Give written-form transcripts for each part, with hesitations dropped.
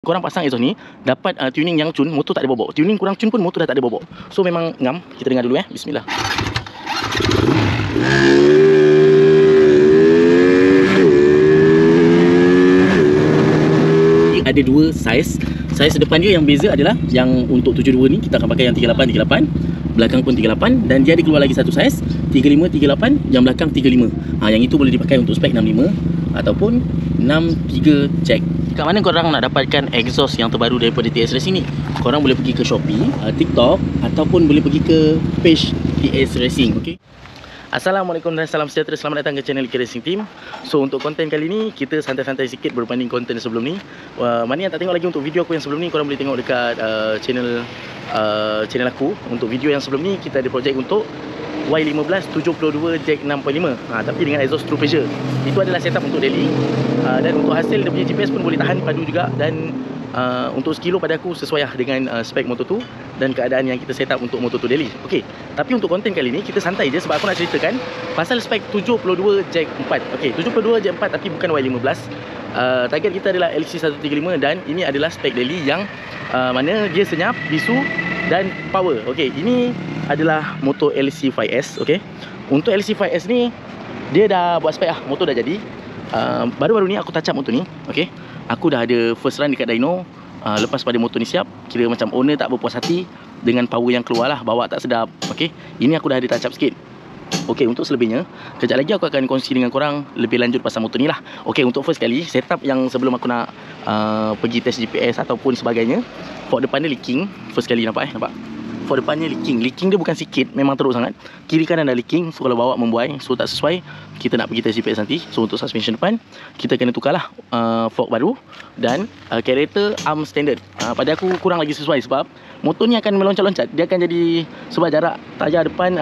Korang pasang exhaust ni dapat tuning yang cun, motor tak ada bobok. Tuning kurang cun pun motor dah tak ada bobok. So memang ngam. Kita dengar dulu Bismillah. Ada dua saiz. Saiz depan dia yang beza adalah yang untuk 72 ni kita akan pakai yang 38, belakang pun 38, dan dia ada keluar lagi satu saiz 35, 38, yang belakang 35. Yang itu boleh dipakai untuk spek 65 ataupun 63 jack. Kat mana korang nak dapatkan exhaust yang terbaru daripada TS Racing ni? Korang boleh pergi ke Shopee, TikTok, ataupun boleh pergi ke page TS Racing. Okay? Assalamualaikum dan salam sejahtera. Selamat datang ke channel K Racing Team. So untuk konten kali ni kita santai-santai sikit berbanding konten sebelum ni. Mana yang tak tengok lagi untuk video aku yang sebelum ni, korang boleh tengok dekat channel aku. Untuk video yang sebelum ni kita ada projek untuk Y15 72 Jack 6.5, tapi dengan exhaust True Pressure. Itu adalah setup untuk daily, dan untuk hasil dia punya GPS pun boleh tahan padu juga. Dan untuk sekilo pada aku sesuai dengan spek motor tu dan keadaan yang kita set up untuk motor tu daily. Okey, tapi untuk konten kali ni kita santai je sebab aku nak ceritakan pasal spek 72 Jack 4. Okey, 72 Jack 4 tapi bukan Y15. Target kita adalah LC135 dan ini adalah spek daily yang mana dia senyap, bisu dan power. Okey, ini adalah motor LC5S. Okey, untuk LC5S ni dia dah buat spek motor dah jadi. Baru-baru ni aku touch up motor ni. Okey, aku dah ada first run dekat dyno. Lepas pada motor ni siap, kira macam owner tak berpuas hati dengan power yang keluar lah, bawa tak sedap. Okey, ini aku dah ada touch up sikit. Okey, untuk selebihnya kejap lagi aku akan kongsi dengan korang lebih lanjut pasal motor ni lah. Okey, untuk first kali setup yang sebelum aku nak pergi test GPS ataupun sebagainya, fork depan dia leaking. First kali nampak nampak fork depannya leaking. Leaking dia bukan sikit, memang teruk sangat. Kiri kanan dah leaking. So kalau bawa membuai, so tak sesuai, kita nak pergi test GPS nanti. So untuk suspension depan kita kena tukarlah fork baru. Dan carburetor arm standard pada aku kurang lagi sesuai sebab motor ni akan meloncat-loncat. Dia akan jadi, sebab jarak tayar depan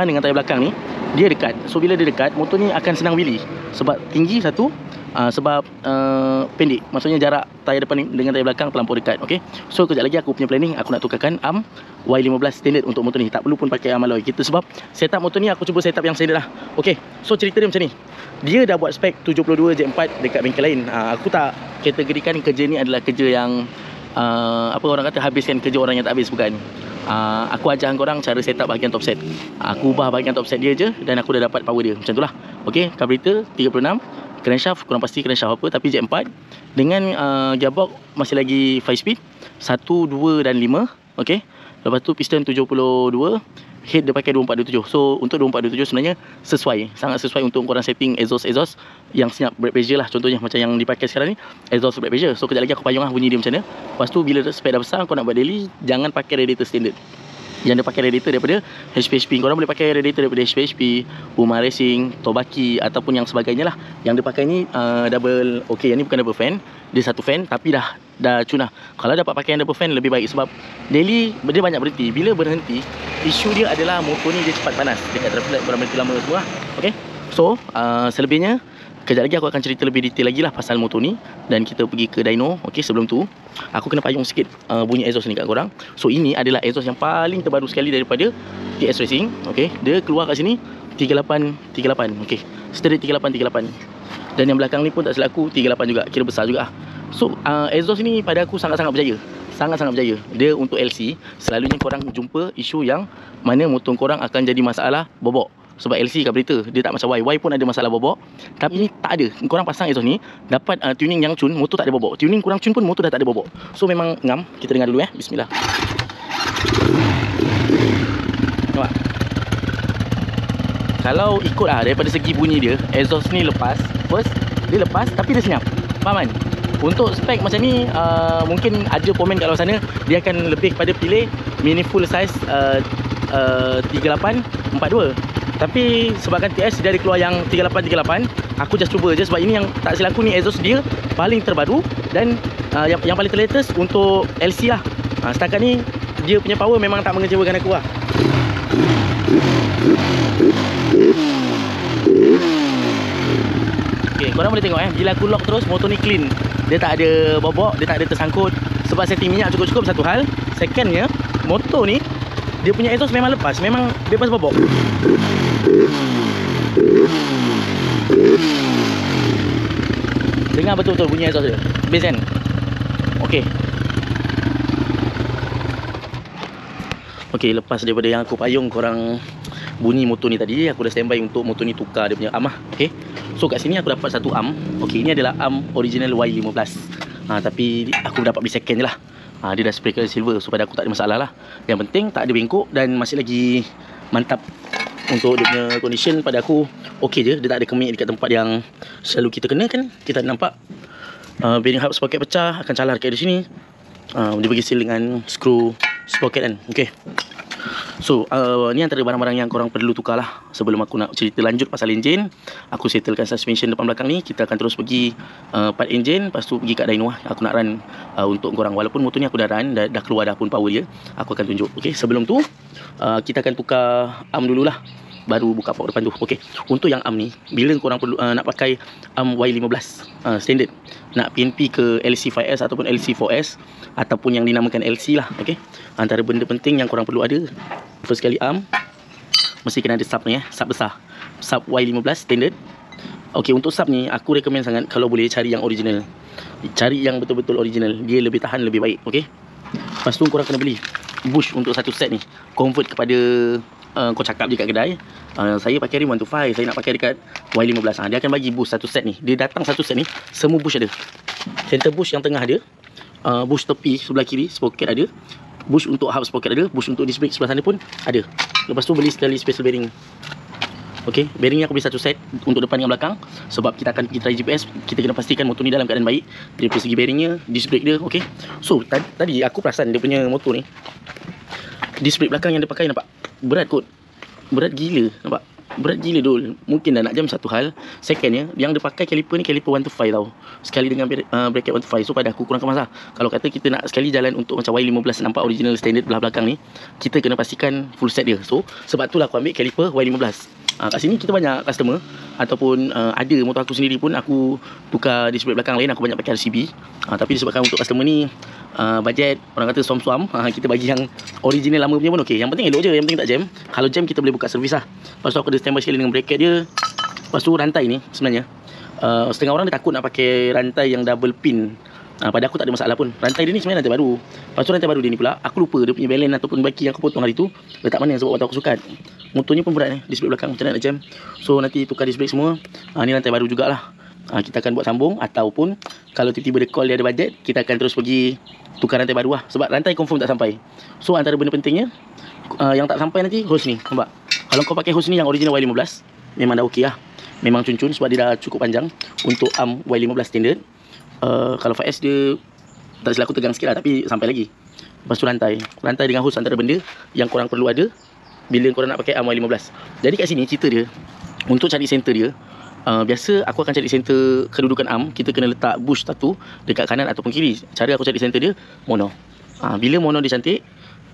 dengan tayar belakang ni dia dekat. So bila dia dekat, motor ni akan senang wheelie sebab tinggi satu, sebab pendek. Maksudnya jarak tayar depan dengan tayar belakang terlampau dekat. Okay, so kejap lagi aku punya planning, aku nak tukarkan arm Y15 standard untuk motor ni. Tak perlu pun pakai arm alloy kita sebab setup motor ni aku cuba setup yang standard lah. Okay, so cerita dia macam ni. Dia dah buat spek 72 J4 dekat bengkel lain. Aku tak kategorikan kerja ni adalah kerja yang apa orang kata habiskan kerja orang yang tak habis, bukan. Aku ajar korang cara setup bahagian top set. Aku ubah bahagian top set dia je dan aku dah dapat power dia. Macam tu lah. Okay, carburetor 36, crankshaft kurang pasti crankshaft apa, tapi J4 dengan gearbox masih lagi 5 speed 1, 2 dan 5. Okay, lepas tu piston 72, head dia pakai 2427. So untuk 2427 sebenarnya sesuai, sangat sesuai untuk korang setting exhaust yang senyap brake pressure lah. Contohnya macam yang dipakai sekarang ni, exhaust brake pressure. So kejap lagi aku payung lah bunyi dia macam mana. Lepas tu bila spek dah besar, kau nak buat daily, jangan pakai radiator standard. Yang dia pakai radiator daripada HPHP. Korang boleh pakai radiator daripada HPHP, Puma Racing, Tobaki ataupun yang sebagainya lah. Yang dia pakai ni double, okay, yang ni bukan double fan, dia satu fan tapi dah cunah. Kalau dapat pakai yang double fan lebih baik sebab daily dia banyak berhenti. Bila berhenti, isu dia adalah motor ni dia cepat panas dekat traffic light, korang berhenti lama semua. Okay, so selebihnya kejap lagi aku akan cerita lebih detail lagi lah pasal motor ni. Dan kita pergi ke dyno. Okay, sebelum tu aku kena payung sikit bunyi exhaust ni kat korang. So ini adalah exhaust yang paling terbaru sekali daripada TS Racing. Okay, dia keluar kat sini 3838. Okay, straight 3838. Dan yang belakang ni pun tak silap aku 38 juga, kira besar juga. So exhaust ni pada aku sangat-sangat berjaya. Sangat-sangat berjaya. Dia untuk LC, selalunya korang jumpa isu yang mana motor korang akan jadi masalah bobok. Sebab LC carburetor dia tak macam Y pun ada masalah bobok, tapi ni tak ada. Korang pasang exhaust ni dapat tuning yang cun, motor tak ada bobok. Tuning kurang cun pun motor dah tak ada bobok. So memang ngam. Kita dengar dulu Bismillah. Nampak? Kalau ikut daripada segi bunyi dia, exhaust ni lepas. First dia lepas tapi dia senyap. Faham kan? Untuk spek macam ni mungkin ada komen kat luar sana dia akan lebih kepada pilih meaningful size 3842. Tapi sebabkan TS dia ada keluar yang 3838, aku just cuba je sebab ini yang tak silap aku ni exhaust dia paling terbaru dan yang paling terlatest untuk LC lah. Setakat ni dia punya power memang tak mengecewakan aku lah. Okay, korang boleh tengok bila aku lock terus motor ni clean. Dia tak ada bobok, dia tak ada tersangkut. Sebab setting minyak cukup-cukup satu hal. Secondnya, motor ni dia punya exhaust memang lepas, memang bebas bobok. Dengar betul-betul bunyi exhaust dia. Bass kan? Okey. Okey, lepas daripada yang aku payung korang bunyi motor ni tadi, aku dah standby untuk motor ni tukar dia punya arm lah. Okey. So kat sini aku dapat satu arm. Okey, ini adalah arm original Y15. Tapi aku dapat beli second je lah. Dia dah spray color silver, so pada aku tak ada masalah lah. Yang penting tak ada bengkok dan masih lagi mantap. Untuk dia punya condition pada aku okey je. Dia tak ada kemik dekat tempat yang selalu kita kena kan. Kita nampak bearing hub sprocket pecah, akan calar dekat di sini. Dia bagi seal dengan skru sprocket kan. Okey. So ni antara barang-barang yang korang perlu tukar lah. Sebelum aku nak cerita lanjut pasal enjin, aku settlekan suspension depan belakang ni. Kita akan terus pergi part enjin, lepas tu pergi kat dyno lah. Aku nak run untuk korang. Walaupun motor ni aku dah run, dah keluar dah pun power dia, aku akan tunjuk. Okey, sebelum tu kita akan tukar arm dululah, baru buka port depan tu. Okey, untuk yang arm ni, bila korang perlu nak pakai arm Y15 standard, nak PNP ke LC5S ataupun LC4S ataupun yang dinamakan LC lah. Okey, antara benda penting yang korang perlu ada, first sekali arm mesti kena ada sub ni sub besar, sub Y15 standard. Okey, untuk sub ni aku recommend sangat kalau boleh cari yang original. Cari yang betul-betul original, dia lebih tahan, lebih baik. Okey, lepas tu korang kena beli bush untuk satu set ni, convert kepada kau cakap je kat kedai, saya pakai rim 125, saya nak pakai dekat Y15. Dia akan bagi bush satu set ni. Dia datang satu set ni, semua bush ada. Center bush yang tengah ada, bush tepi sebelah kiri sprocket ada, bush untuk hub sprocket ada, bush untuk disc brake sebelah sana pun ada. Lepas tu beli sekali special bearing. Okey, bearing ni aku beli satu set untuk depan dengan belakang, sebab kita akan pergi try GPS. Kita kena pastikan motor ni dalam keadaan baik dari segi bearingnya, disc brake dia. Okey, so tadi aku perasan dia punya motor ni, disc brake belakang yang dia pakai nampak berat kot. Berat gila, nampak? Berat gila dul. Mungkin dah nak jam satu hal. Secondnya, yang dia pakai caliper ni caliper 125 tau. Sekali dengan bracket 125. So pada aku kurang kemas lah. Kalau kata kita nak sekali jalan untuk macam Y15 nampak original standard belah belakang ni, kita kena pastikan full set dia. So sebab tu lah aku ambil caliper Y15. Kat sini kita banyak customer ataupun ada motor aku sendiri pun aku tukar disc brake belakang lain, aku banyak pakai RCB. Tapi disebabkan untuk customer ni bajet, orang kata suam-suam, kita bagi yang original lama punya pun okey. Yang penting elok je, yang penting tak jam. Kalau jam kita boleh buka servis lah. Lepas tu aku ada standby sekali dengan bracket dia. Lepas tu rantai ni sebenarnya setengah orang dia takut nak pakai rantai yang double pin. Pada aku tak ada masalah pun. Rantai dia ni sebenarnya rantai baru. Lepas tu rantai baru dia ni pula, aku lupa dia punya balance ataupun baki yang aku potong hari tu letak mana, sebab waktu aku sukat. Motornya pun berat ni, disc brake belakang macam mana nak jam. So nanti tukar disc brake semua. Ni rantai baru jugalah. Kita akan buat sambung, ataupun kalau tiba-tiba dia call dia ada budget, kita akan terus pergi tukar rantai baru lah. Sebab rantai confirm tak sampai. So antara benda pentingnya, yang tak sampai nanti hose ni. Nampak? Kalau kau pakai hose ni yang original Y15, memang dah okey lah. Memang cun-cun sebab dia dah cukup panjang untuk arm Y15 standard. Kalau 5S dia tak silap aku tegang sikit lah, tapi sampai lagi. Lepas tu rantai dengan hose antara benda yang korang perlu ada bila korang nak pakai arm Y15. Jadi kat sini cerita dia, untuk cari center dia, biasa aku akan cari center kedudukan arm. Kita kena letak bush satu dekat kanan ataupun kiri. Cara aku cari center dia mono. Bila mono dia cantik,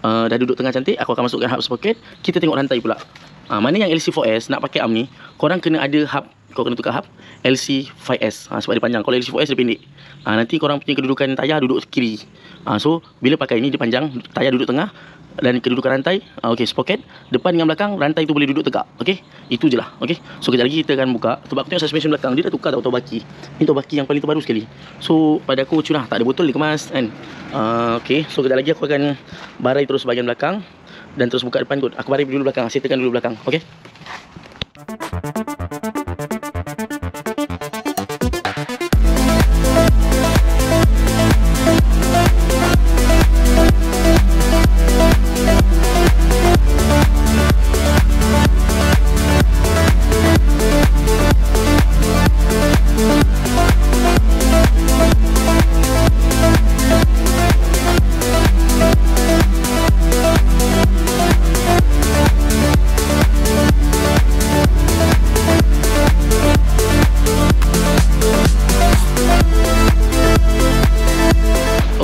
dah duduk tengah cantik, aku akan masukkan hub sprocket. Kita tengok rantai pula. Mana yang LC4S nak pakai arm ni, korang kena ada hub. Kau kena tukar hub LC5S sebab dia panjang. Kalau LC4S dia pendek. Nanti korang punya kedudukan tayar duduk kiri. So bila pakai ni dia panjang, tayar duduk tengah, dan kedudukan rantai okey, sprocket depan dengan belakang, rantai tu boleh duduk tegak. Okey, itu je lah. Okey, so kejap lagi kita akan buka. Sebab aku tengok suspension belakang dia dah tukar tau baki. Ni tau baki yang paling terbaru sekali. So pada aku cun lah, tak ada botol dia kemas kan. Okey, so kejap lagi aku akan barai terus bahagian belakang dan terus buka depan kot. Aku barai dulu belakang, settlekan dulu belakang. Okey.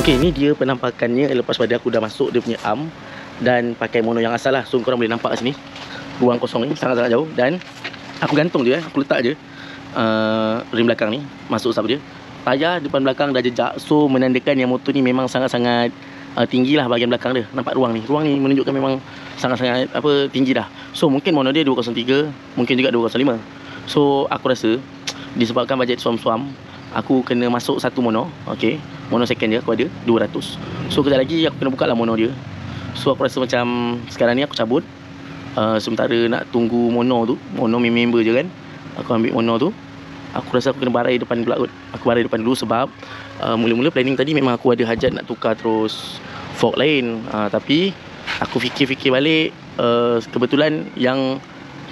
Okey, ni dia penampakannya lepas pada aku dah masuk dia punya arm dan pakai mono yang asal lah. So korang boleh nampak kat sini ruang kosong ni sangat-sangat jauh, dan aku gantung je, aku letak je rim belakang ni masuk sub dia. Tayar depan belakang dah jejak, so menandakan yang motor ni memang sangat-sangat tinggi lah bahagian belakang dia. Nampak ruang ni menunjukkan memang sangat-sangat tinggi dah. So mungkin mono dia 203, mungkin juga 205. So aku rasa disebabkan bajet suam-suam, aku kena masuk satu mono. Okay, mono second dia aku ada 200. So kejap lagi aku kena buka lah mono dia. So aku rasa macam sekarang ni aku cabut, sementara nak tunggu mono tu, mono member je kan. Aku ambil mono tu, aku rasa aku kena barai depan pula kot. Aku barai depan dulu sebab mula-mula planning tadi memang aku ada hajat nak tukar terus fork lain. Tapi aku fikir-fikir balik, kebetulan yang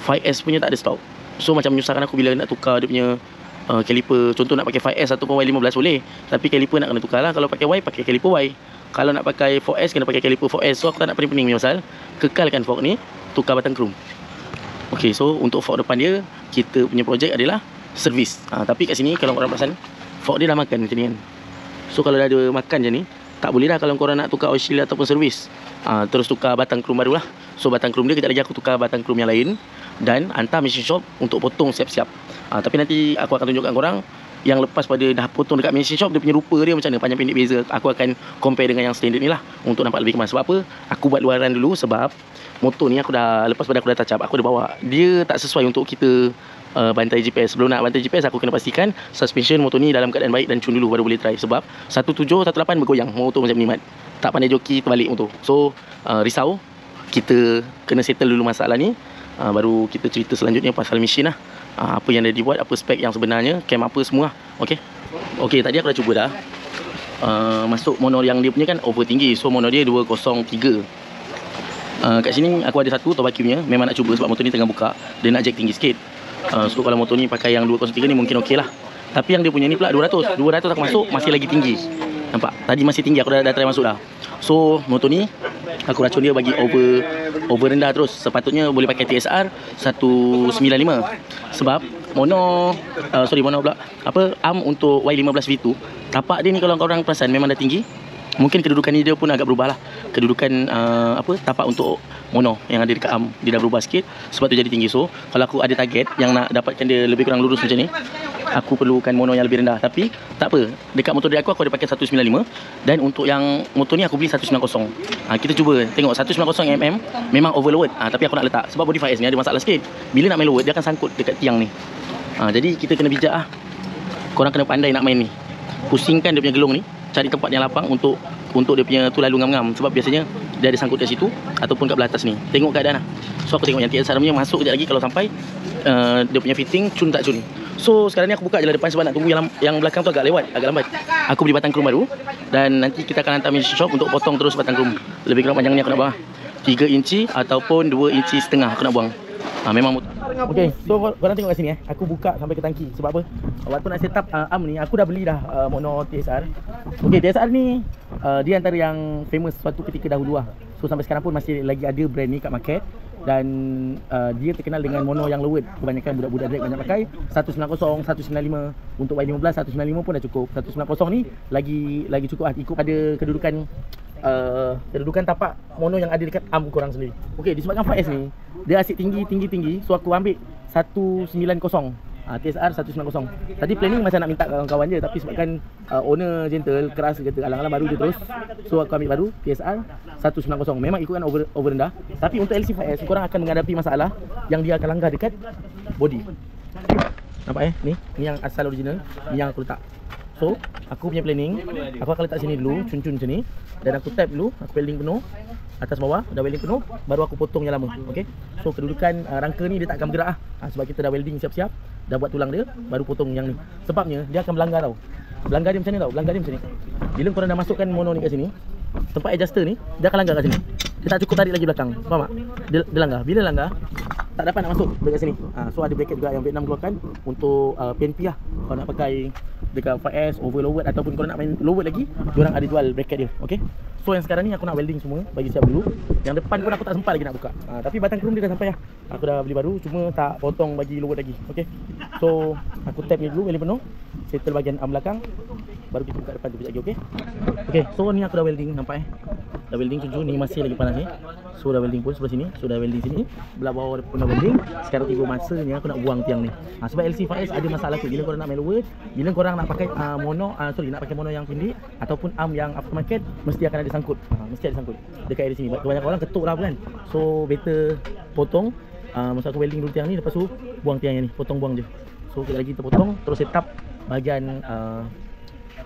5S punya tak ada stok. So macam menyusahkan aku bila nak tukar dia punya caliper. Contoh nak pakai 5S ataupun Y15 boleh, tapi caliper nak kena tukar lah. Kalau pakai Y, pakai caliper Y. Kalau nak pakai 4S, kena pakai caliper 4S. So aku tak nak pening-pening pasal kekalkan fork ni, tukar batang krum. Okay, so untuk fork depan dia, kita punya projek adalah servis. Tapi kat sini kalau korang perasan, fork dia dah makan macam ni kan. So kalau dah ada makan je ni, tak boleh dah kalau korang nak tukar oil seal ataupun servis. Terus tukar batang krum baru lah. So batang krum dia kejap lagi aku tukar batang krum yang lain dan hantar machine shop untuk potong siap-siap. Tapi nanti aku akan tunjukkan korang yang lepas pada dah potong dekat machine shop, dia punya rupa dia macam mana, panjang pendek beza. Aku akan compare dengan yang standard ni lah untuk nampak lebih kemas. Sebab apa? Aku buat luaran dulu sebab motor ni aku dah, lepas pada aku dah touch up, aku dah bawa. Dia tak sesuai untuk kita bantai GPS. Sebelum nak bantai GPS, aku kena pastikan suspension motor ni dalam keadaan baik dan cun dulu baru boleh try. Sebab 1718 bergoyang motor macam ni mat. Tak pandai joki terbalik motor. So risau. Kita kena settle dulu masalah ni, baru kita cerita selanjutnya pasal mesin lah. Apa yang dah dibuat, apa spek yang sebenarnya, cam apa semua. Okay. Okay, tadi aku dah cuba dah masuk mono yang dia punya kan over tinggi. So mono dia 203. Kat sini aku ada satu top vacuumnya. Memang nak cuba sebab motor ni tengah buka, dia nak jack tinggi sikit. So kalau motor ni pakai yang 203 ni mungkin okey lah. Tapi yang dia punya ni pula 200 aku masuk masih lagi tinggi. Nampak? Tadi masih tinggi, aku dah try masuk dah. So motor ni aku racun dia bagi over rendah terus. Sepatutnya boleh pakai TSR 195. Sebab mono pula arm untuk Y15 V2, tapak dia ni kalau korang perasan memang dah tinggi. Mungkin kedudukan ni dia pun agak berubah lah. Kedudukan tapak untuk mono yang ada dekat arm, dia dah berubah sikit. Sebab tu jadi tinggi. So kalau aku ada target yang nak dapatkan dia lebih kurang lurus macam ni, aku perlukan mono yang lebih rendah. Tapi tak apa, dekat motor dia aku ada pakai 195. Dan untuk yang motor ni aku beli 190. Kita cuba tengok 190mm memang overload. Tapi aku nak letak sebab body 5S ni ada masalah sikit. Bila nak main load, dia akan sangkut dekat tiang ni. Jadi kita kena bijak lah. Korang kena pandai nak main ni. Pusingkan dia punya gelung ni, cari tempat yang lapang untuk dia punya tu lalu ngam-ngam. Sebab biasanya dia ada sangkut kat situ ataupun kat belah atas ni. Tengok keadaan lah. So aku tengok yang TSR punya masuk kejap lagi. Kalau sampai dia punya fitting cun tak cun. So sekarang ni aku buka je lah depan sebab nak tunggu yang belakang tu agak lambat. Aku beli batang krum baru dan nanti kita akan hantar machine shop untuk potong terus batang krum. Lebih kurang panjang ni aku nak buang 3 inci ataupun 2 inci setengah aku nak buang. Memang okay, so korang tengok kat sini aku buka sampai ke tangki. Sebab apa? Waktu nak set up arm ni, aku dah beli dah mono TSR. Okay, TSR ni dia antara yang famous suatu ketika dahulu lah. So sampai sekarang pun masih lagi ada brand ni kat market. Dan dia terkenal dengan mono yang lowered. Kebanyakan budak-budak drag banyak pakai 190, 195. Untuk Y15, 195 pun dah cukup. 190 ni lagi cukup lah. Ikut pada kedudukan tapak mono yang ada dekat arm korang sendiri. Okey, disebabkan 5S ni dia asyik tinggi, so aku ambil 190. TSR 190. Tadi planning macam nak minta kawan-kawan je, tapi sebabkan owner gentle keras, kata alang-alang baru je terus. So aku ambil baru TSR 190. Memang ikutkan over rendah. Tapi untuk LC5S korang akan menghadapi masalah yang dia akan langgar dekat body. Nampak ni yang asal original, ni yang aku letak. So aku punya planning, aku akan letak sini dulu, cun-cun macam ni. Dan aku tap dulu, aku welding penuh atas bawah, dah welding penuh, baru aku potong yang lama. Okey. So kedudukan rangka ni dia tak akan bergerak sebab kita dah welding siap-siap, dah buat tulang dia, baru potong yang ni. Sebabnya dia akan melanggar tau. Melanggar dia macam ni tau, melanggar dia macam ni. Bila korang dah masukkan mono ni kat sini, tempat adjuster ni dia akan langgar kat sini. Dia tak cukup tarik lagi belakang. Faham tak? Dia langgar. Bila langgar, tak dapat nak masuk dekat sini. So ada bracket juga yang Vietnam keluarkan untuk PNP lah. Kalau nak pakai dekat 5S, overload ataupun kalau nak main lowered lagi, diorang ada jual bracket dia. Okay. So yang sekarang ni aku nak welding semua, bagi siap dulu. Yang depan pun aku tak sempat lagi nak buka. Tapi batang krum dia dah sampai lah. Aku dah beli baru, cuma tak potong bagi lowered lagi. Okay. So aku tap ni dulu, welding penuh, settle bahagian arm belakang, baru kita buka depan tu lagi. Okay. Okay, so ni aku dah welding, nampak dah welding cucu ni masih lagi panas ni. So dah welding pun sebelah sini, so dah welding sini, belah bawah pun dah welding. Sekarang tiba masanya aku nak buang tiang ni. Sebab LC5S ada masalah tu. Bila korang nak main lowered, bila korang nak pakai nak pakai mono yang pendek ataupun arm yang aftermarket, mesti akan ada sangkut. Mesti ada sangkut dekat area sini. Kebanyakan orang ketuk lah kan. So better potong. Masa aku welding dulu tiang ni, lepas tu buang tiang yang ni, potong buang je. So kejap lagi kita potong, terus set up bahagian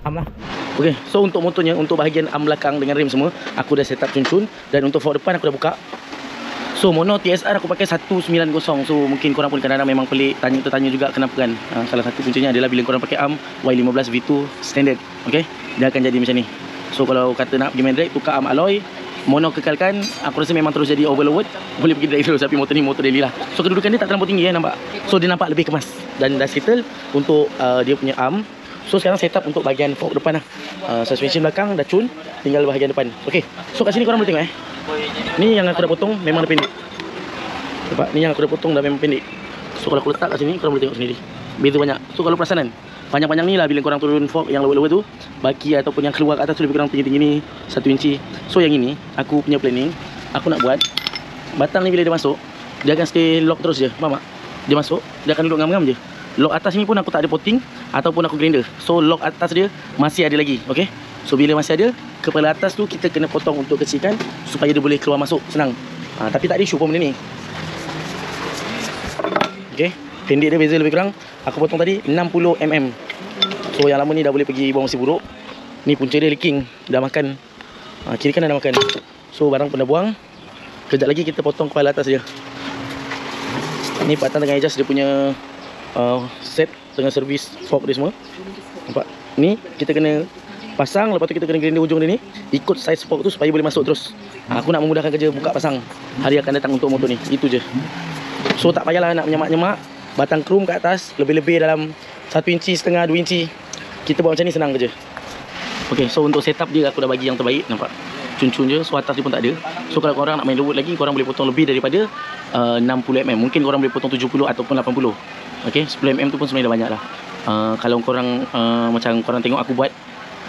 arm lah. Okay, so untuk motornya, untuk bahagian arm belakang dengan rem semua aku dah set up cun-cun. Dan untuk fork depan aku dah buka. So mono TSR aku pakai 190. So mungkin korang pun kadang-kadang memang pelik, tertanya juga kenapa kan. Salah satu puncanya adalah bila korang pakai arm Y15 V2 standard, okay, dia akan jadi macam ni. So kalau kata nak pergi main drag, tukar arm alloy, mono kekalkan, aku rasa memang terus jadi overload, boleh pergi drag terus. Tapi motor ni motor daily lah. So kedudukan dia tak terlalu tinggi nampak. So dia nampak lebih kemas. Dan dah settle untuk dia punya arm. So sekarang set up untuk bahagian fork depan lah. Suspension belakang dah cun, tinggal bahagian depan. Okay, so kat sini korang boleh tengok ni yang aku dah potong memang dah pendek. Nampak, ni yang aku dah potong dah memang pendek. So kalau aku letak kat sini, korang boleh tengok sendiri, beza banyak. So kalau perasanan panjang-panjang ni lah, bila korang turun fork yang lower-lower tu, baki ataupun yang keluar kat atas tu lebih kurang tinggi-tinggi ni 1 inci. So yang ini aku punya planning, aku nak buat batang ni bila dia masuk, dia akan stay lock terus je. Faham tak? Dia masuk, dia akan duduk ngam-ngam je. Lock atas ni pun aku tak ada potting ataupun aku grinder. So lock atas dia masih ada lagi. Okay, so bila masih ada, kepala atas tu kita kena potong untuk kecilkan supaya dia boleh keluar masuk senang. Tapi tak ada isu pun benda ni. Okay, pendek dia beza lebih kurang. Aku potong tadi 60mm. So yang lama ni dah boleh pergi buang besi buruk. Ni punca dia leaking, dah makan, kiri kanan dah makan. So barang pun dah buang. Kejap lagi kita potong kepala atas dia. Ni patang dengan adjust dia punya set dengan servis fork dia semua. Nampak? Ni kita kena pasang, lepas tu kita kena grinder ujung dia ni ikut size fork tu supaya boleh masuk terus. Aku nak memudahkan kerja buka pasang hari akan datang untuk motor ni. Itu je. So tak payahlah nak menyemak-nyemak batang chrome kat atas lebih-lebih dalam 1,5 inci, 2 inci. Kita buat macam ni senang kerja. Okay, so untuk setup dia aku dah bagi yang terbaik. Nampak? Cun-cun je. So atas dia pun tak ada. So kalau korang nak main robot lagi, korang boleh potong lebih daripada 60mm. Mungkin korang boleh potong 70 ataupun 80. Okay, 10mm tu pun sebenarnya dah banyak lah. Kalau korang macam korang tengok aku buat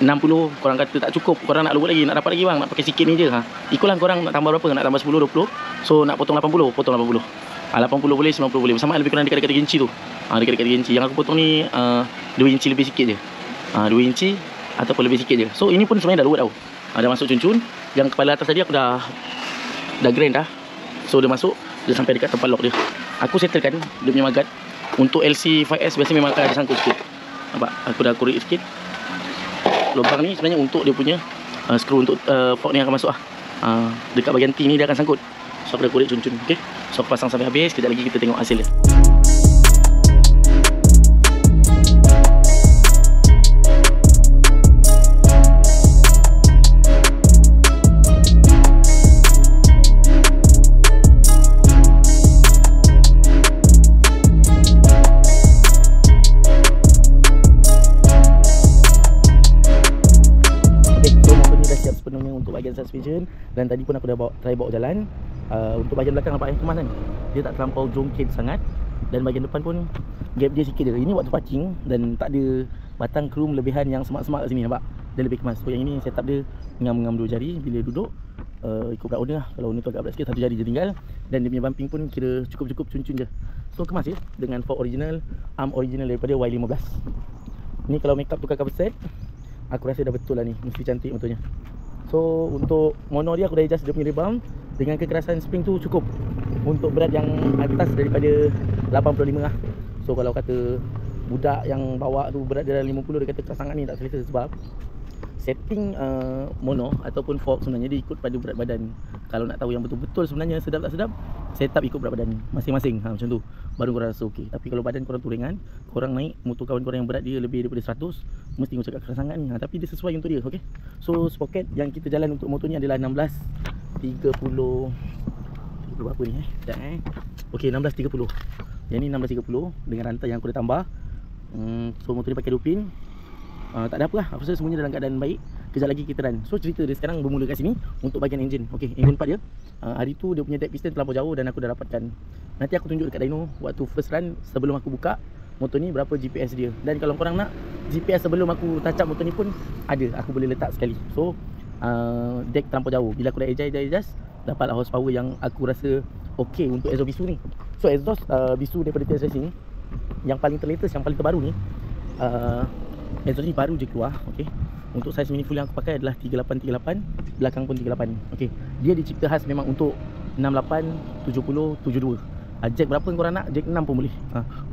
60, korang kata tak cukup, korang nak robot lagi, nak dapat lagi bang, nak pakai sikit ni je. Ikutlah korang nak tambah berapa, nak tambah 10, 20. So nak potong 80, potong 80. 80 boleh, 90 boleh. Sama lebih kurang dekat-dekat 3 inci tu. Dekat-dekat 3 inci. Yang aku potong ni 2 inci lebih sikit je. 2 inci ataupun lebih sikit je. So ini pun sebenarnya dah luat tau. Dah masuk cun-cun. Yang kepala atas tadi aku dah grind dah. So dia masuk, dia sampai dekat tempat lock dia. Aku settlekan dia punya magat. Untuk LC5S biasa memang akan ada sangkut sikit. Nampak? Aku dah korek sikit. Lubang ni sebenarnya untuk dia punya skru untuk fork ni akan masuk lah. Dekat bahagian T ni dia akan sangkut. So aku dah korek cun-cun. Okay, so aku pasang sampai habis. Kejap lagi kita tengok hasil dia. Suspension. Dan tadi pun aku dah try bawa jalan. Untuk bahagian belakang nampak kemas kan, dia tak terlampau jongkit sangat. Dan bahagian depan pun gap dia sikit je. Ini waktu parking dan tak ada batang chrome lebihan yang semak-semak kat sini. Nampak? Dia lebih kemas. So yang ini setup dia ngam-ngam 2 jari. Bila duduk ikut kat owner lah. Kalau owner tu agak berat sikit, 1 jari je tinggal. Dan dia punya bumping pun kira cukup-cukup cun-cun je. So kemas je dengan fork original, arm original daripada Y15. Ni kalau make up tukar cover set, aku rasa dah betul lah ni. Mesti cantik motornya. So untuk mono dia aku dah adjust dia punya rebound dengan kekerasan spring tu cukup untuk berat yang atas daripada 85 lah. So kalau kata budak yang bawa tu berat dia 50, dia kata keras sangat ni, tak selesa. Sebab setting mono ataupun fork sebenarnya dia ikut pada berat badan. Kalau nak tahu yang betul-betul sebenarnya sedap tak sedap, setup ikut berat badan masing-masing. Macam tu baru korang rasa okey. Tapi kalau badan korang tu ringan, korang naik motor kawan korang yang berat dia lebih daripada 100, mesti kau cakap keras sangat ni. Tapi dia sesuai untuk dia. Okey, so sprocket yang kita jalan untuk motor ni adalah 1630 berapa ni Okey, 1630. Yang ni 1630 dengan rantai yang aku dah tambah. So motor ni pakai 2 pin. Tak ada apa lah, aku rasa semuanya dalam keadaan baik. Kejap lagi kita run. So cerita dia sekarang bermula kat sini untuk bahagian engine. Okey, engine part dia hari tu dia punya dead piston terlampau jauh dan aku dah dapatkan. Nanti aku tunjuk dekat dyno waktu first run sebelum aku buka motor ni berapa GPS dia. Dan kalau korang nak GPS sebelum aku touch up motor ni pun ada, aku boleh letak sekali. So deck terlampau jauh. Bila aku dah adjust, dapatlah horsepower yang aku rasa okey untuk exhaust bisu ni. So exhaust bisu daripada TS Racing yang paling terlatest, yang paling terbaru ni, exhaust ni baru je keluar. Okey, untuk saiz manifold yang aku pakai adalah 3838, belakang pun 38. Okey, dia dicipta khas memang untuk 68, 70, 72. jack berapa yang korang nak, jack 6 pun boleh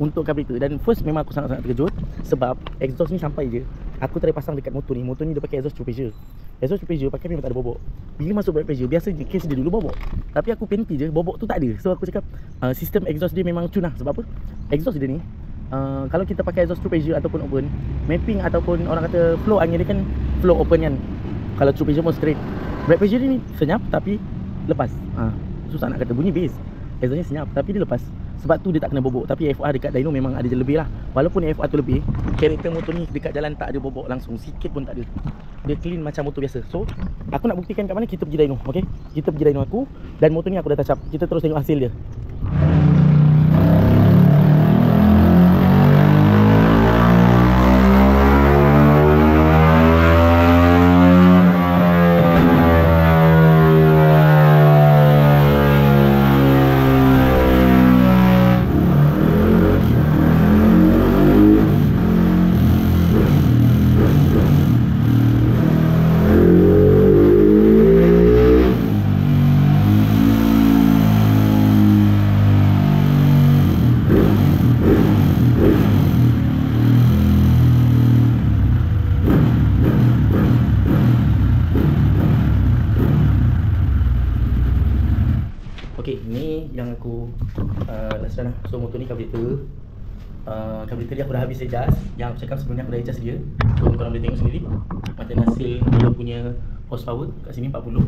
untuk carburetor. Dan first memang aku sangat-sangat terkejut sebab exhaust ni sampai je aku try pasang dekat motor ni. Motor ni dia pakai exhaust through pressure. Exhaust through pressure pakai memang tak ada bobok. Bila masuk brake pressure, biasa je case dia dulu bobok, tapi aku penti je, bobok tu tak ada. So aku cakap sistem exhaust dia memang cun lah. Sebab apa? Exhaust dia ni kalau kita pakai exhaust through pressure ataupun open, mapping ataupun orang kata flow angin dia kan flow open kan. Kalau through pressure pun straight. Brake pressure dia ni senyap tapi lepas. Susah nak kata, bunyi bass. Exhaustnya senyap tapi dia lepas. Sebab tu dia tak kena bobok. Tapi FR dekat dyno memang ada je lebih lah. Walaupun FR tu lebih, karakter motor ni dekat jalan tak ada bobok langsung, sikit pun tak ada. Dia clean macam motor biasa. So aku nak buktikan kat mana, kita pergi dyno. Okay, kita pergi dyno aku. Dan motor ni aku dah touch up. Kita terus tengok hasil dia. Okay, ni yang aku last run lah. So motor ni carburetor. Carburetor dia aku dah habis adjust. Yang aku cakap sebelum ni aku dah adjust dia. So korang boleh tengok sendiri macam hasil dia punya horsepower kat sini 40.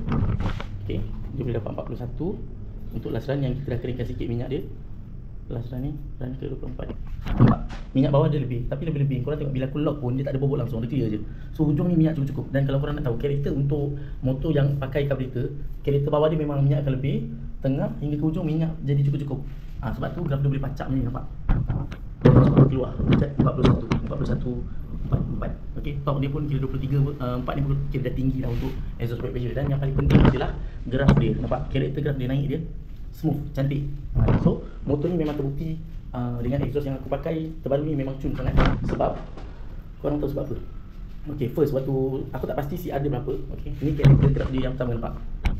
Okay, dia boleh dapat 41 untuk last run yang kita dah keringkan sikit minyak dia. Last run ni run ke 24. Nampak? Minyak bawah dia lebih, tapi lebih-lebih. Korang tengok bila aku lock pun dia tak ada bobok langsung, dia clear je. So hujung ni minyak cukup-cukup. Dan kalau korang nak tahu karakter untuk motor yang pakai carburetor, karakter bawah dia memang minyak akan lebih, tengah hingga ke hujung minyak jadi cukup-cukup. Sebab tu graf dia boleh pacak macam ni, nampak? Dia terus keluar dekat 41, 44. Okey, top dia pun kira 23, 4 ni pun kira dah tinggi lah untuk exhaust brake pressure. Dan yang paling penting adalah graf dia. Nampak? Karakter graf dia naik dia smooth, cantik. So motor ni memang terbukti dengan exhaust yang aku pakai terbaru ni memang cun sangat. Sebab korang tahu sebab apa? Okay, first waktu aku tak pasti CR dia berapa. Okay, ni karakter graf dia yang pertama, nampak?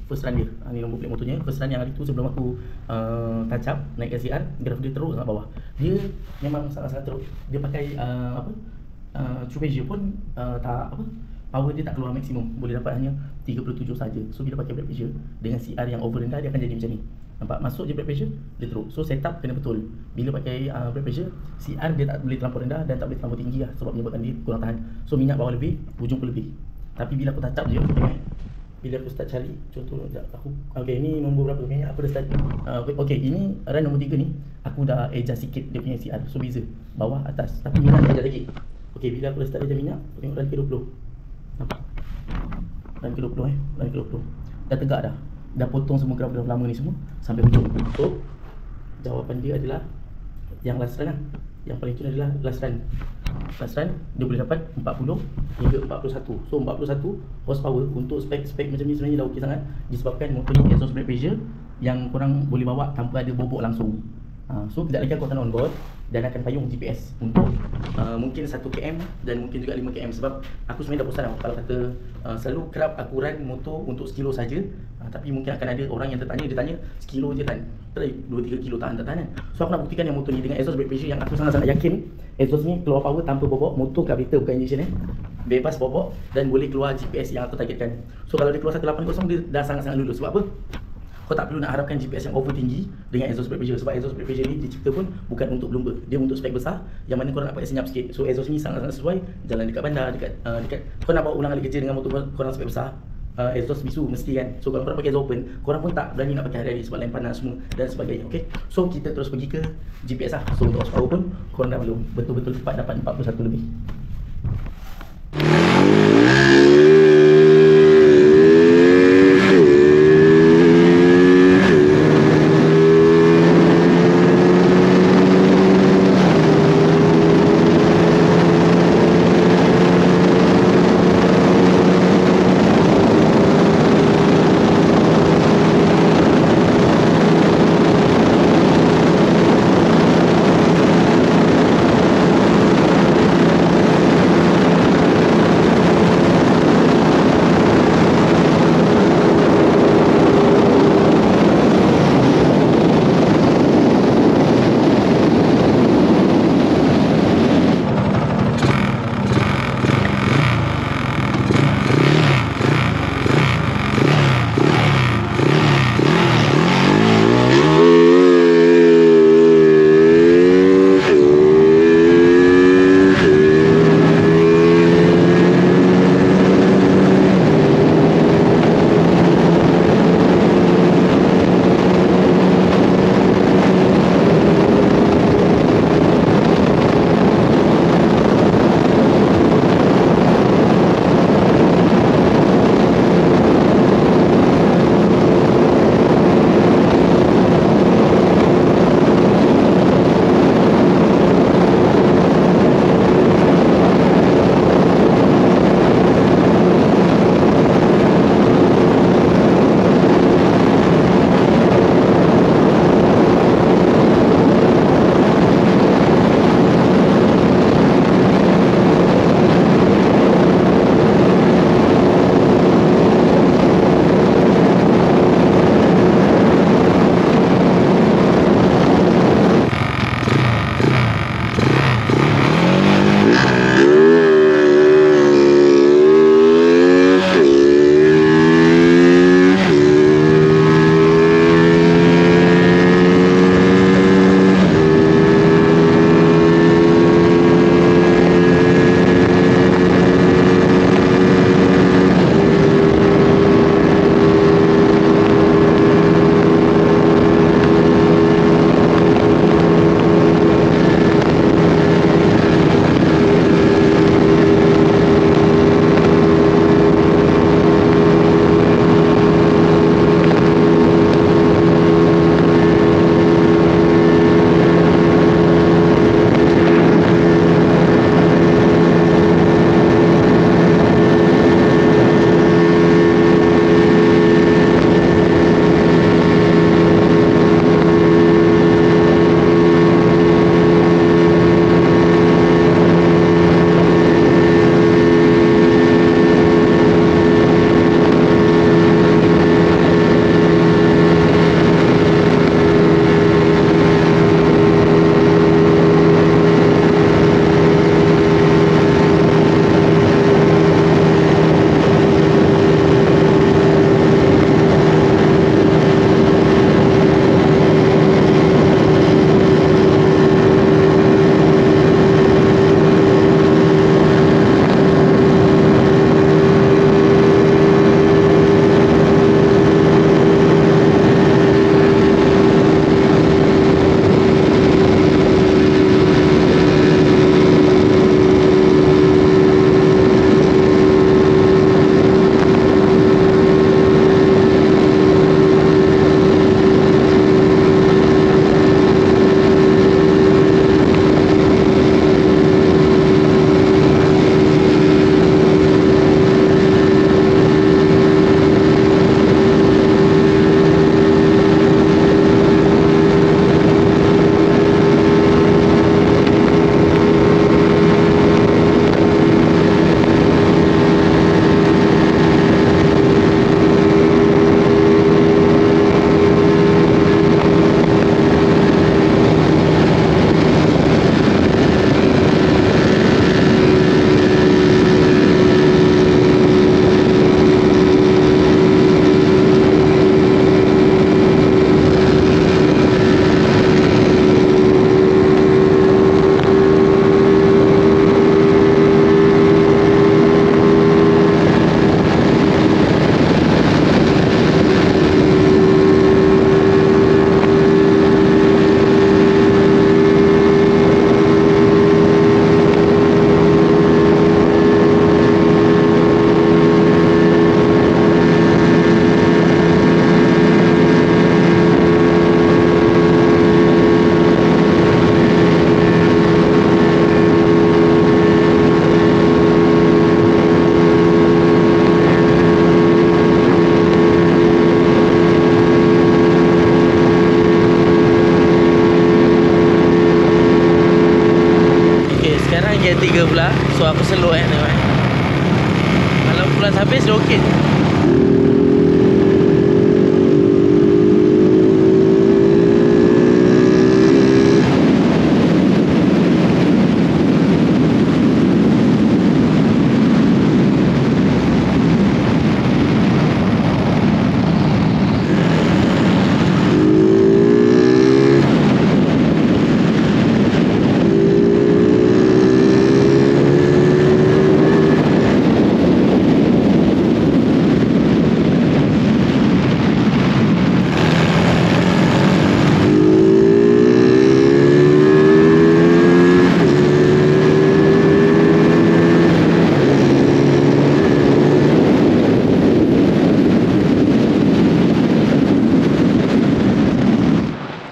First run dia, ni nombor plate motornya. First run yang hari tu sebelum aku touch up naikkan CR, graf dia teruk sangat bawah. Dia memang sangat-sangat teruk. Dia pakai true pressure pun tak apa, power dia tak keluar maksimum, boleh dapat hanya 37 saja. So bila pakai brake pressure dengan CR yang over rendah, dia akan jadi macam ni. Nampak? Masuk je brake pressure, dia teruk. So setup kena betul. Bila pakai brake pressure, CR dia tak boleh terlampau rendah dan tak boleh terlampau tinggi lah, sebab menyebabkan dia kurang tahan. So minyak bawah lebih, hujung pun lebih. Tapi bila aku touch up je, bila aku start cari, contoh aku, okay, ni nombor berapa minyak aku dah start. Okay, ini run nombor 3 ni aku dah adjust sikit dia punya CR. So beza, bawah, atas. Tapi minyak tak adjust lagi. Okay, bila aku dah start adjust minyak, aku tengok run ke 20. Nampak? Run ke 20 run ke 20. Dah tegak dah. Dah potong semua graf-graf lama ni semua sampai hujung. So jawapan dia adalah yang last run lah. Yang paling cun adalah last run. Last run dia boleh dapat 40 hingga 41. So 41 horsepower untuk spek-spek macam ni sebenarnya dah okey sangat. Disebabkan motor ni exhaust brake pressure yang korang boleh bawa tanpa ada bobok langsung. So kejap lagi aku akan on board dan akan payung GPS untuk mungkin 1 km dan mungkin juga 5 km. Sebab aku sebenarnya dah bosan lah kalau kata selalu kerap aku run motor untuk sekilo saja. Tapi mungkin akan ada orang yang tertanya, dia tanya sekilo je kan, 2-3 kilo tahan tak tahan kan. So aku nak buktikan yang motor ni dengan exhaust brake pressure yang aku sangat-sangat yakin exhaust ni keluar power tanpa bobok. Motor carburetor bukan injection bebas bobok dan boleh keluar GPS yang aku targetkan. So kalau dia keluar 180 dia dah sangat-sangat lulus. Sebab apa? Kau tak perlu nak harapkan GPS yang over tinggi dengan exhaust brake pressure. Sebab exhaust brake pressure ni dicipta pun bukan untuk Bloomberg, dia untuk spek besar yang mana korang nak pakai senyap sikit. So exhaust ni sangat-sangat sesuai jalan dekat bandar, dekat kau nak bawa ulang alik kerja dengan motor korang spek besar, exhaust bisu mesti kan. So kalau korang pakai exhaust open, korang pun tak berani nak pakai hari-hari sebab lain panas semua dan sebagainya. Okay, so kita terus pergi ke GPS lah. So untuk horsepower pun korang dah maklum, betul-betul tepat dapat 41 lebih.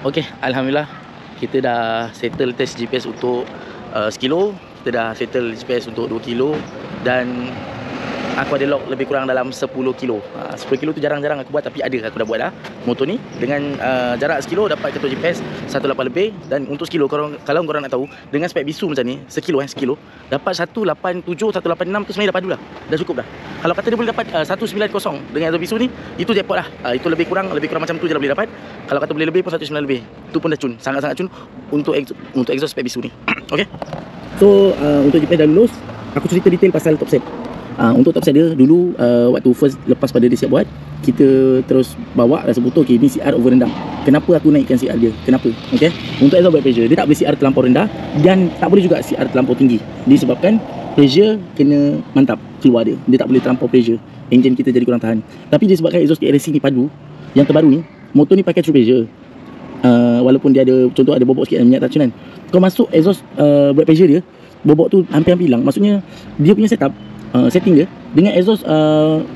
Okey, alhamdulillah kita dah settle test GPS untuk 1 kilo, kita dah settle GPS untuk 2 kilo dan aku ada log lebih kurang dalam 10 kilo. 10 kilo tu jarang-jarang aku buat, tapi ada aku dah buat dah motor ni dengan jarak 1 kilo dapat ketuk GPS 18 lebih. Dan untuk 1 kilo kalau korang nak tahu, dengan spek bisu macam ni 1 kilo dapat 187, 186 tu sebenarnya dah padu dah. Dah cukup dah. Kalau kata dia boleh dapat 190 dengan bisu ni, itu jackpot lah. Itu lebih kurang macam tu je lah boleh dapat. Kalau kata boleh lebih pun 190 lebih. Tu pun dah cun, sangat-sangat cun untuk exhaust spek bisu ni. Okey. So untuk GPS dah lulus, aku cerita detail pasal top set. Untuk top set dia dulu waktu first lepas pada dia siap buat, kita terus bawa rasa betul okey ni CR over rendah. Kenapa aku naikkan CR dia? Kenapa? Okey. Untuk exhaust back pressure dia tak boleh CR terlampau rendah dan tak boleh juga CR terlampau tinggi. Disebabkan pressure kena mantap keluar dia. Dia tak boleh terlampau pressure. Enjin kita jadi kurang tahan. Tapi disebabkan exhaust kit racing ni padu, yang terbaru ni, motor ni pakai true pressure. Walaupun dia ada contoh ada bobok sikit minyak tacunan. Kau masuk exhaust brake pressure dia, bobok tu hampir-hampir hilang. Maksudnya dia punya setup setting dia dengan exhaust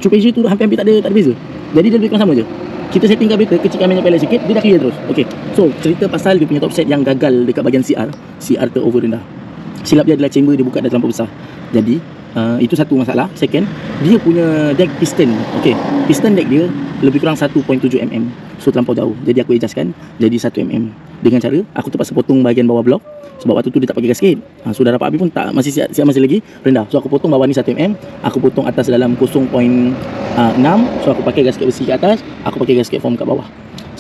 true pressure tu hampir-hampir tak ada beza. Jadi dia lebih kurang sama je. Kita setting carburetor, kecilkan minyak pellet sikit, dia dah clear terus. Okey. So, cerita pasal dia punya top set yang gagal dekat bahagian CR ter over rendah. Silap dia adalah chamber dia buka dah terlampau besar. Jadi, itu satu masalah. Second, dia punya deck piston. Okey. Piston deck dia lebih kurang 1.7 mm. So, terlampau jauh. Jadi, aku adjustkan jadi 1 mm. Dengan cara, aku terpaksa potong bahagian bawah blok. Sebab waktu tu dia tak pakai gasket. So dah dapat api pun tak, masih siap masih lagi rendah. So aku potong bawah ni 1 mm, aku potong atas dalam 0.6. So aku pakai gasket besi kat atas, aku pakai gasket foam kat bawah.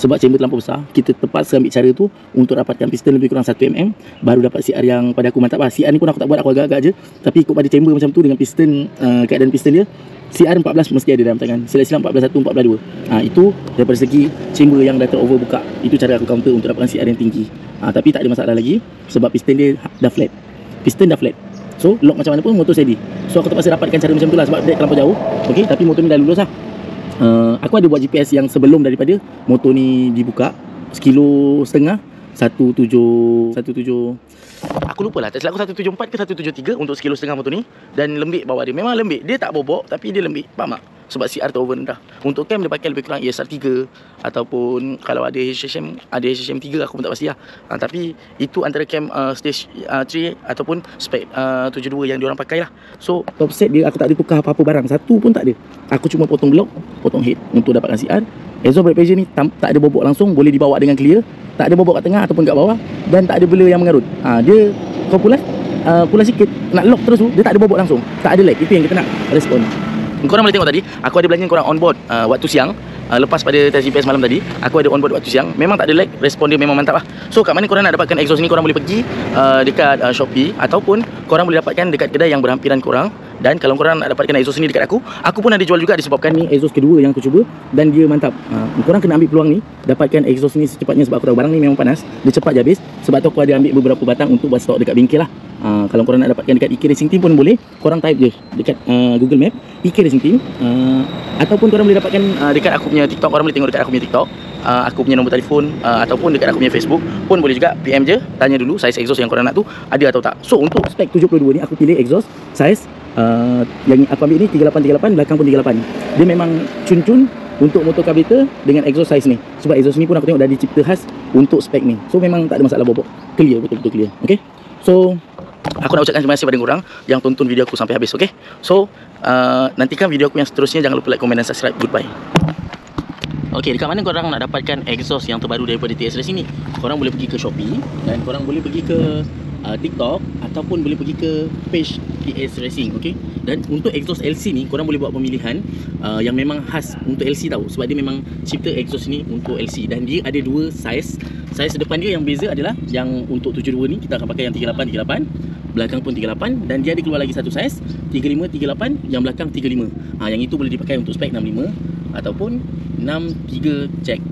Sebab chamber terlampau besar, kita terpaksa ambil cara tu untuk dapatkan piston lebih kurang 1 mm, baru dapat CR yang pada aku mantap lah. CR ni pun aku tak buat, aku agak-agak je. Tapi ikut pada chamber macam tu dengan piston, keadaan piston dia, CR 14 mesti ada dalam tangan. Silap-silap 14.1, 14.2. Itu daripada segi chamber yang dah ter-over buka. Itu cara aku counter untuk dapatkan CR yang tinggi. Tapi tak ada masalah lagi sebab piston dia dah flat. Piston dah flat. So lock macam mana pun motor steady. So aku terpaksa dapatkan cara macam tu lah sebab dia terlampau jauh. Okey, tapi motor ni dah lulus lah. Aku ada buat GPS yang sebelum daripada motor ni dibuka 1,5 kilo 17 aku lupa lah, tak silap aku 174 ke 173 untuk 1,5 kilo motor ni. Dan lembik bawah dia, memang lembik. Dia tak bobok tapi dia lembik, faham tak? Sebab CR tu over rendah. Untuk cam dia pakai lebih kurang ESR 3 ataupun kalau ada HHM 3 aku pun tak pasti lah. Tapi itu antara cam stage 3 ataupun spec 72 yang diorang pakai lah. So top set dia aku tak ada tukar apa-apa barang, satu pun tak ada. Aku cuma potong blok, potong head untuk dapatkan CR. Exhaust brake pressure ni tak ada bobok langsung, boleh dibawa dengan clear. Tak ada bobok kat tengah ataupun kat bawah dan tak ada bela yang mengarut. Dia kau pulas sikit, nak lock terus tu, dia tak ada bobok langsung. Tak ada lag, itu yang kita nak respon. Korang boleh tengok tadi, aku ada belanja korang on board waktu siang. Lepas pada test GPS malam tadi, aku ada on board waktu siang. Memang tak ada lag, respon dia memang mantap lah. So kat mana korang nak dapatkan exhaust ni, korang boleh pergi dekat Shopee ataupun korang boleh dapatkan dekat kedai yang berhampiran korang. Dan kalau korang nak dapatkan exhaust ni dekat aku pun ada jual juga disebabkan ni exhaust kedua yang aku cuba dan dia mantap. Korang kena ambil peluang ni, dapatkan exhaust ni secepatnya sebab aku tahu barang ni memang panas, dia cepat je habis. Sebab tu aku ada ambil beberapa batang untuk buat stok dekat bengkel lah. Kalau korang nak dapatkan dekat IK Racing Team pun boleh. Korang type je dekat Google Map IK Racing Team, ataupun korang boleh dapatkan dekat aku punya TikTok. Korang boleh tengok dekat aku punya TikTok, aku punya nombor telefon, ataupun dekat aku punya Facebook pun boleh juga. PM je, tanya dulu saiz exhaust yang korang nak tu ada atau tak. So untuk spek 72 ni aku pilih exhaust saiz yang aku ambil ni 3838, belakang pun 38. Dia memang cun-cun untuk motor carburetor dengan exhaust size ni. Sebab exhaust ni pun aku tengok dah dicipta khas untuk spek ni. So memang tak ada masalah bobok. Clear, betul-betul clear. Okay. So aku nak ucapkan terima kasih pada korang yang tonton video aku sampai habis. Okay. So nantikan video aku yang seterusnya. Jangan lupa like, komen dan subscribe. Goodbye. Okay, dekat mana korang nak dapatkan exhaust yang terbaru daripada TS Racing ni? Korang boleh pergi ke Shopee dan korang boleh pergi ke TikTok ataupun boleh pergi ke page TS Racing. Okay. Dan untuk exhaust LC ni korang boleh buat pemilihan yang memang khas untuk LC tau. Sebab dia memang cipta exhaust ni untuk LC. Dan dia ada dua saiz. Saiz depan dia yang beza adalah yang untuk 72 ni kita akan pakai yang 38, belakang pun 38. Dan dia ada keluar lagi satu saiz 35, 38, yang belakang 35. Yang itu boleh dipakai untuk spek 65 ataupun 63 jack.